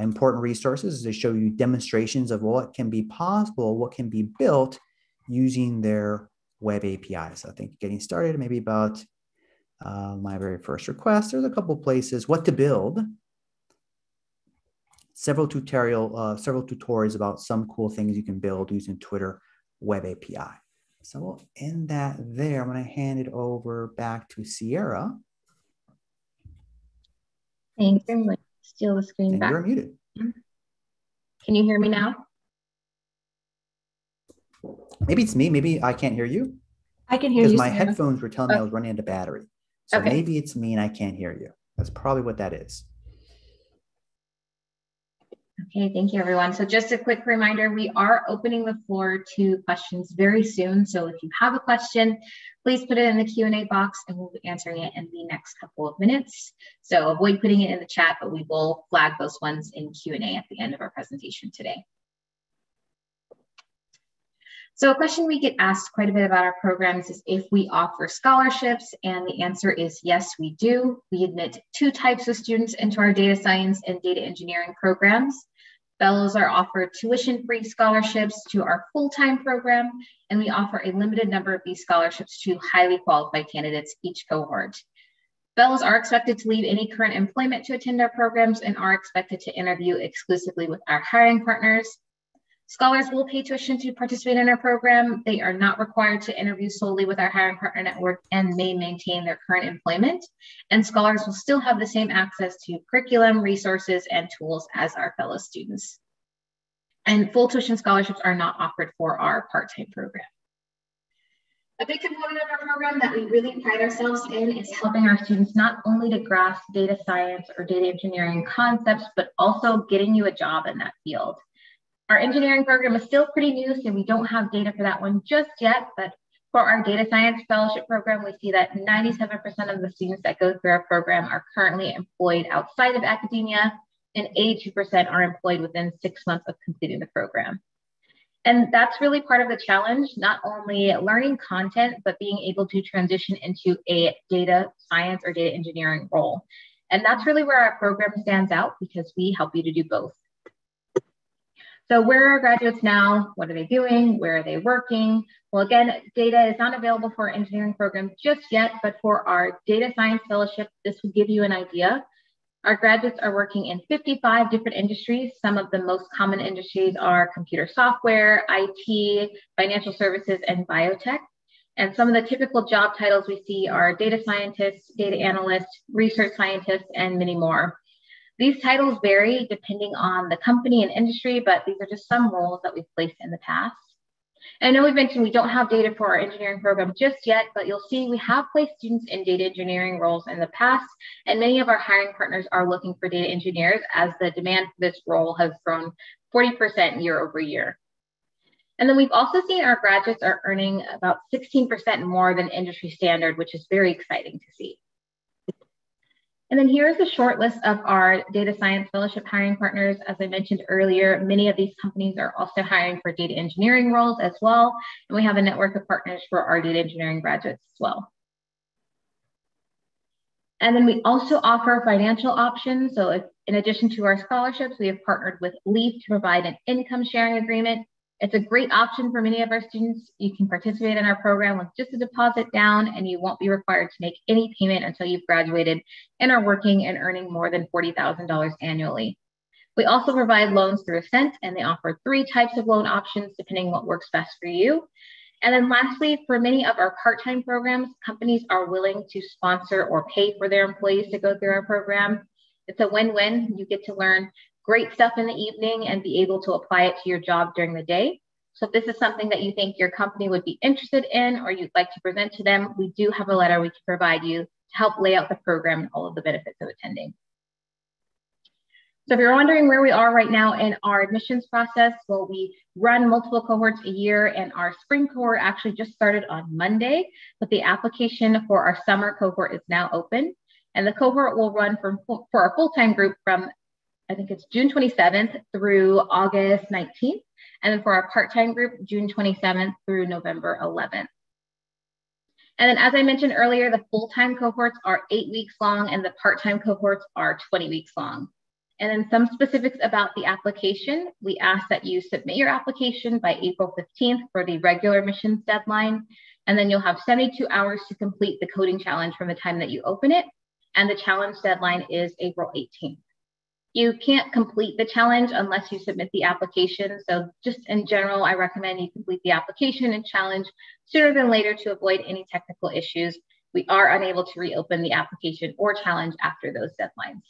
Speaker 2: important resources to show you demonstrations of what can be possible, what can be built using their web APIs. I think getting started, maybe about my very first request. There's a couple places, what to build. several tutorials about some cool things you can build using Twitter Web API. So we'll end that there. I'm going to hand it over back to Sierra.
Speaker 1: Thanks. I'm going to steal the screen
Speaker 2: and
Speaker 1: back.
Speaker 2: You're muted.
Speaker 1: Can you hear me now?
Speaker 2: Maybe it's me. Maybe I can't hear you.
Speaker 1: I can hear you.
Speaker 2: Because my headphones were telling me I was running out of battery. So
Speaker 1: okay.
Speaker 2: Maybe it's me and I can't hear you. That's probably what that is.
Speaker 1: Okay, thank you, everyone. So just a quick reminder, we are opening the floor to questions very soon. So if you have a question, please put it in the Q&A box and we'll be answering it in the next couple of minutes. So avoid putting it in the chat, but we will flag those ones in Q&A at the end of our presentation today. So a question we get asked quite a bit about our programs is if we offer scholarships, and the answer is yes, we do. We admit 2 types of students into our data science and data engineering programs. Fellows are offered tuition-free scholarships to our full-time program, and we offer a limited number of these scholarships to highly qualified candidates each cohort. Fellows are expected to leave any current employment to attend our programs and are expected to interview exclusively with our hiring partners. Scholars will pay tuition to participate in our program. They are not required to interview solely with our hiring partner network and may maintain their current employment. And scholars will still have the same access to curriculum, resources, and tools as our fellow students. And full tuition scholarships are not offered for our part-time program. A big component of our program that we really pride ourselves in is helping our students not only to grasp data science or data engineering concepts, but also getting you a job in that field. Our engineering program is still pretty new, so we don't have data for that one just yet, but for our data science fellowship program, we see that 97% of the students that go through our program are currently employed outside of academia, and 82% are employed within 6 months of completing the program. And that's really part of the challenge, not only learning content, but being able to transition into a data science or data engineering role. And that's really where our program stands out, because we help you to do both. So where are our graduates now? What are they doing? Where are they working? Well, again, data is not available for our engineering program just yet, but for our data science fellowship, this will give you an idea. Our graduates are working in 55 different industries. Some of the most common industries are computer software, IT, financial services, and biotech. And some of the typical job titles we see are data scientists, data analysts, research scientists, and many more. These titles vary depending on the company and industry, but these are just some roles that we've placed in the past. And I know we've mentioned we don't have data for our engineering program just yet, but you'll see we have placed students in data engineering roles in the past, and many of our hiring partners are looking for data engineers as the demand for this role has grown 40% year over year. And then we've also seen our graduates are earning about 16% more than industry standard, which is very exciting to see. And then here's a short list of our data science fellowship hiring partners. As I mentioned earlier, many of these companies are also hiring for data engineering roles as well. And we have a network of partners for our data engineering graduates as well. And then we also offer financial options. So if, in addition to our scholarships, we have partnered with Leap to provide an income sharing agreement. It's a great option for many of our students. You can participate in our program with just a deposit down, and you won't be required to make any payment until you've graduated and are working and earning more than $40,000 annually. We also provide loans through Ascent, and they offer 3 types of loan options depending on what works best for you. And then lastly, for many of our part-time programs, companies are willing to sponsor or pay for their employees to go through our program. It's a win-win. You get to learn great stuff in the evening and be able to apply it to your job during the day. So if this is something that you think your company would be interested in or you'd like to present to them, we do have a letter we can provide you to help lay out the program and all of the benefits of attending. So if you're wondering where we are right now in our admissions process, well, we run multiple cohorts a year, and our spring cohort actually just started on Monday, but the application for our summer cohort is now open. And the cohort will run for our full-time group from, I think it's June 27th through August 19th. And then for our part-time group, June 27th through November 11th. And then as I mentioned earlier, the full-time cohorts are 8 weeks long and the part-time cohorts are 20 weeks long. And then some specifics about the application. We ask that you submit your application by April 15th for the regular admissions deadline. And then you'll have 72 hours to complete the coding challenge from the time that you open it. And the challenge deadline is April 18th. You can't complete the challenge unless you submit the application. So just in general, I recommend you complete the application and challenge sooner than later to avoid any technical issues. We are unable to reopen the application or challenge after those deadlines.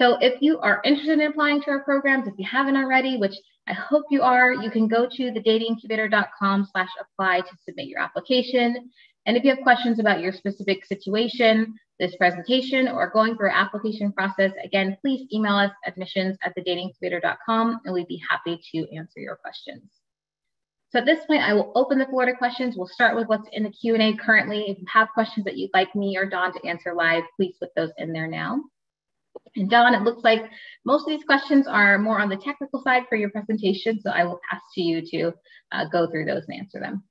Speaker 1: So if you are interested in applying to our programs, if you haven't already, which I hope you are, you can go to thedateincubator.com/apply to submit your application. And if you have questions about your specific situation, this presentation, or going through our application process, again, please email us admissions@thedateincubator.com and we'd be happy to answer your questions. So at this point, I will open the floor to questions. We'll start with what's in the Q&A currently. If you have questions that you'd like me or Dawn to answer live, please put those in there now. And Dawn, it looks like most of these questions are more on the technical side for your presentation, so I will pass to you to go through those and answer them.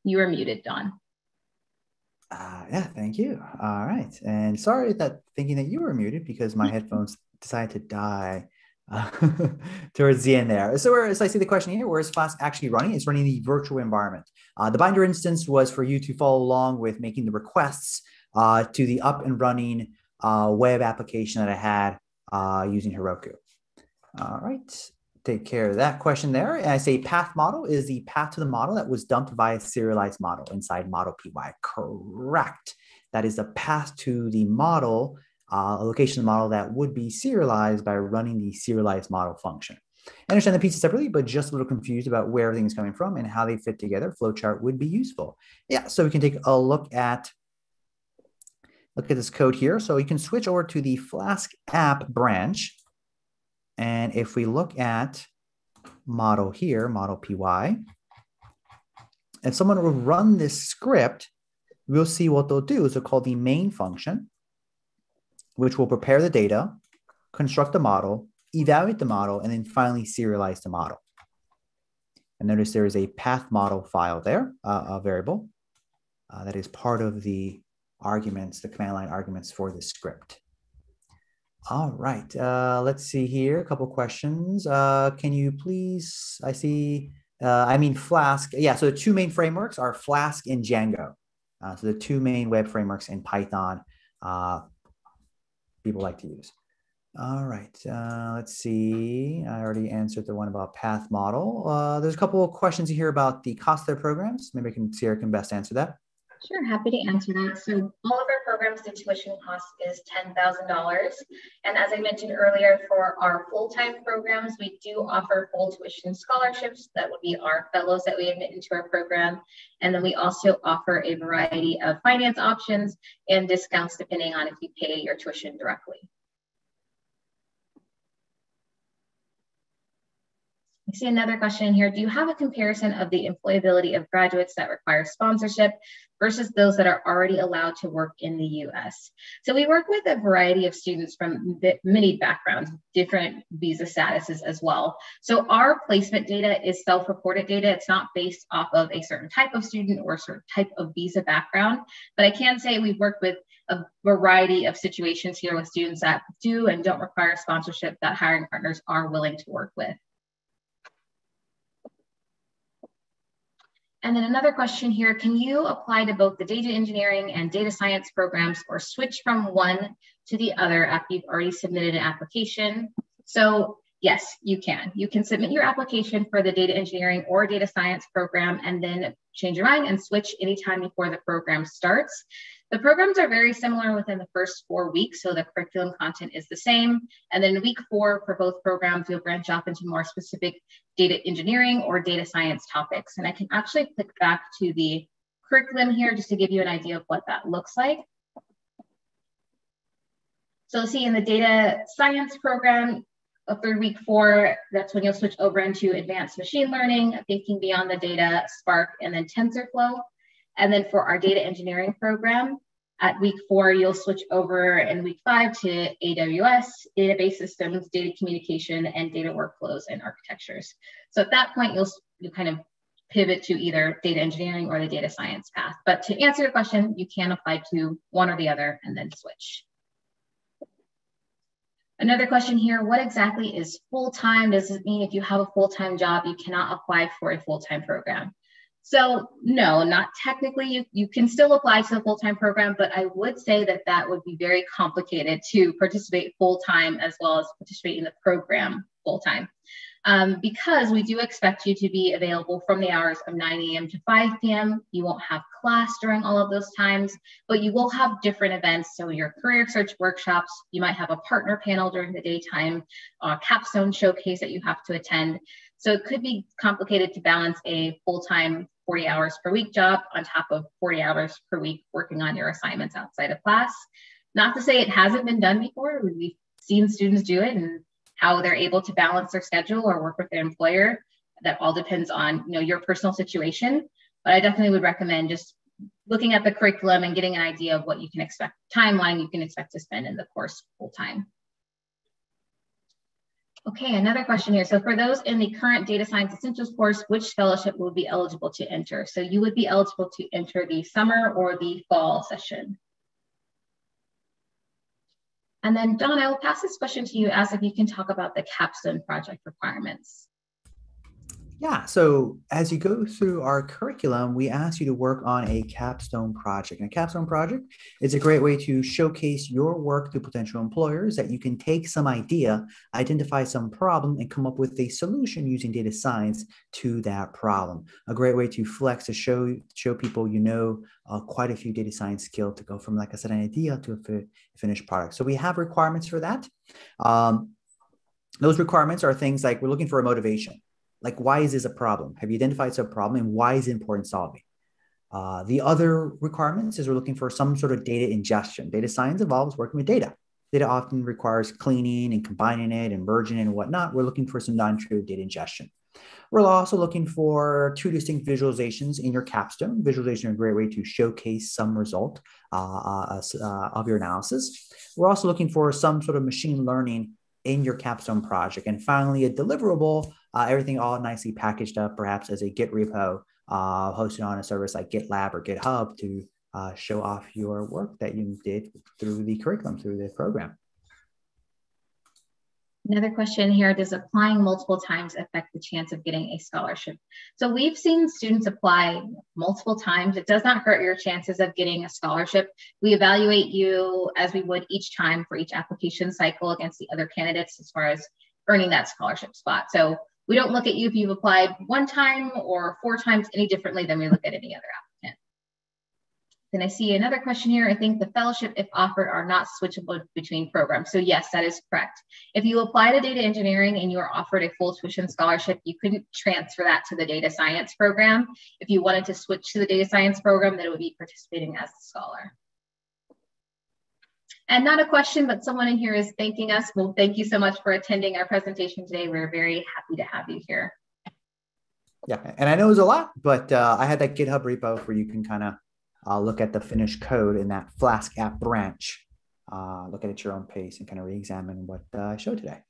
Speaker 1: You are muted, Dawn.
Speaker 2: Yeah, thank you. All right. And sorry that thinking that you were muted because my headphones decided to die towards the end there. So I see the question here, where is Flask actually running? It's running the virtual environment. The Binder instance was for you to follow along with making the requests to the up and running web application that I had using Heroku. All right, take care of that question there. And I say path model is the path to the model that was dumped via serialized model inside model PY. Correct. That is the path to the model, a location of the model that would be serialized by running the serialized model function. I understand the pieces separately, but just a little confused about where everything is coming from and how they fit together. Flowchart would be useful. Yeah, so we can take a look at this code here. So you can switch over to the Flask app branch. And if we look at model here, model PY, if someone will run this script, we'll see what they'll do is they'll call the main function, which will prepare the data, construct the model, evaluate the model, and then finally serialize the model. And notice there is a path model file there, a variable that is part of the arguments, the command line arguments for the script. All right, let's see here, a couple questions. Can you please, I see, Flask. Yeah, so the two main frameworks are Flask and Django. So the two main web frameworks in Python people like to use. All right, let's see. I already answered the one about path model. There's a couple of questions here about the cost of their programs. Maybe Sierra can best answer that.
Speaker 1: Sure, happy to answer that. So all of our programs, the tuition cost is $10,000. And as I mentioned earlier, for our full-time programs, we do offer full tuition scholarships. That would be our fellows that we admit into our program. And then we also offer a variety of finance options and discounts depending on if you pay your tuition directly. I see another question here. Do you have a comparison of the employability of graduates that require sponsorship versus those that are already allowed to work in the US? So we work with a variety of students from many backgrounds, different visa statuses as well. So our placement data is self-reported data. It's not based off of a certain type of student or a certain type of visa background, but I can say we've worked with a variety of situations here with students that do and don't require sponsorship that hiring partners are willing to work with. And then another question here, can you apply to both the data engineering and data science programs or switch from one to the other after you've already submitted an application? So yes, you can. You can submit your application for the data engineering or data science program and then change your mind and switch anytime before the program starts. The programs are very similar within the first 4 weeks, so the curriculum content is the same. And then week 4 for both programs, you'll branch off into more specific data engineering or data science topics. And I can actually click back to the curriculum here just to give you an idea of what that looks like. So see in the data science program, for week 4, that's when you'll switch over into advanced machine learning, thinking beyond the data, Spark, and then TensorFlow. And then for our data engineering program, at week 4, you'll switch over in week 5 to AWS, database systems, data communication, and data workflows and architectures. So at that point, you'll kind of pivot to either data engineering or the data science path. But to answer your question, you can apply to one or the other and then switch. Another question here, what exactly is full-time? Does it mean if you have a full-time job, you cannot apply for a full-time program? So no, not technically. You can still apply to the full-time program, but I would say that that would be very complicated to participate full-time as well as participate in the program full-time. Because we do expect you to be available from the hours of 9 a.m. to 5 p.m. You won't have class during all of those times, but you will have different events. So your career search workshops, you might have a partner panel during the daytime, a capstone showcase that you have to attend. So it could be complicated to balance a full-time 40 hours per week job on top of 40 hours per week working on your assignments outside of class. Not to say it hasn't been done before. We've seen students do it and how they're able to balance their schedule or work with their employer. That all depends on your personal situation. But I definitely would recommend just looking at the curriculum and getting an idea of what you can expect, timeline you can expect to spend in the course full time. Okay, another question here. So for those in the current Data Science Essentials course, which fellowship would be eligible to enter? So you would be eligible to enter the summer or the fall session. And then Dawn, I will pass this question to you as if you can talk about the capstone project requirements.
Speaker 2: Yeah, so as you go through our curriculum, we ask you to work on a capstone project. And a capstone project is a great way to showcase your work to potential employers that you can take some idea, identify some problem, and come up with a solution using data science to that problem. A great way to flex to show people quite a few data science skills to go from, like I said, an idea to a finished product. So we have requirements for that. Those requirements are things like we're looking for a motivation. Like, why is this a problem? Have you identified some problem and why is it important solving? The other requirements is we're looking for some sort of data ingestion. Data science involves working with data. Data often requires cleaning and combining it and merging it and whatnot. We're looking for some non-trivial data ingestion. We're also looking for 2 distinct visualizations in your capstone. Visualization is a great way to showcase some result of your analysis. We're also looking for some sort of machine learning in your capstone project. And finally, a deliverable, everything all nicely packaged up, perhaps as a Git repo hosted on a service like GitLab or GitHub to show off your work that you did through the curriculum, through the program.
Speaker 1: Another question here, does applying multiple times affect the chance of getting a scholarship? So we've seen students apply multiple times. It does not hurt your chances of getting a scholarship. We evaluate you as we would each time for each application cycle against the other candidates as far as earning that scholarship spot. So we don't look at you if you've applied 1 time or 4 times any differently than we look at any other applicant. Then I see another question here. I think the fellowship, if offered, are not switchable between programs. So yes, that is correct. If you apply to data engineering and you are offered a full tuition scholarship, you couldn't transfer that to the data science program. If you wanted to switch to the data science program, then it would be participating as a scholar. And not a question, but someone in here is thanking us. Well, thank you so much for attending our presentation today. We're very happy to have you here.
Speaker 2: Yeah, and I know it was a lot, but I had that GitHub repo where you can kind of look at the finished code in that Flask app branch, look at it at your own pace and kind of re-examine what I showed today.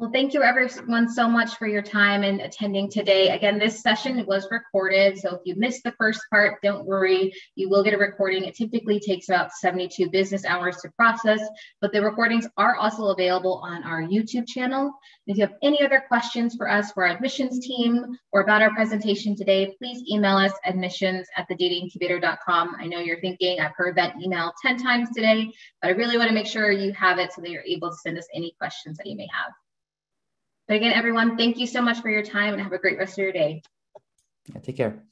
Speaker 1: Well, thank you everyone so much for your time and attending today. Again, this session was recorded, so if you missed the first part, don't worry, you will get a recording. It typically takes about 72 business hours to process, but the recordings are also available on our YouTube channel. If you have any other questions for us, for our admissions team, or about our presentation today, please email us admissions@thedataincubator.com. I know you're thinking, I've heard that email 10 times today, but I really want to make sure you have it so that you're able to send us any questions that you may have. But again, everyone, thank you so much for your time and have a great rest of your day.
Speaker 2: Yeah, take care.